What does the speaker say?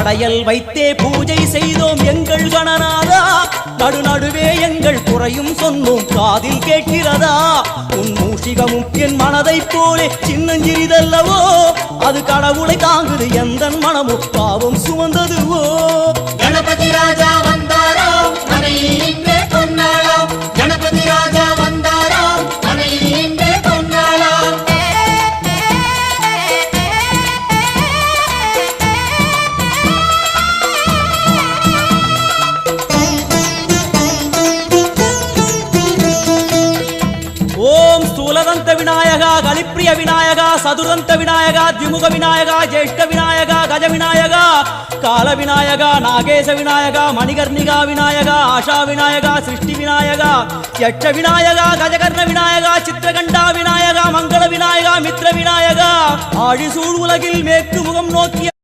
படையல் வைத்தே பூஜை செய்தோம் எங்கள் கணநாதா நடுநடுவே எங்கள் குறையும் சொன்னோம் காதில் கேட்கிறதா உன் மூஷிகமும் என் மனதை போலே சின்னஞ்சிறிதல்லவோ அது கடவுளை தாங்குது எந்த மனமோ பாவம் சுமந்ததுவோ கணபதி ராஜா வந்தாரோ மனையில் இன்றே பொன்னாளாம் கணபதி ராஜா வந்தாரோ மனையில் இன்றே பொன்னாளாம் ஓம் ஸ்தூலதந்த விநாயகா கலிப்பிரிய விநாயகா சதுரந்த விநாயகா திமுக விநாயகா ஜேஷ்ட விநாயகா கஜ விநாயகா கால விநாயகா நாகேச விநாயகா மணிகர்ணிகா விநாயகா ஆஷா விநாயகா சிருஷ்டி விநாயகா யட்ச விநாயகா கஜகர்ண விநாயகா சித்திரகண்டா விநாயகா மங்கள விநாயகா மித்ர விநாயகா ஆழிசூழ் உலகில் மேற்கு முகம் நோக்கிய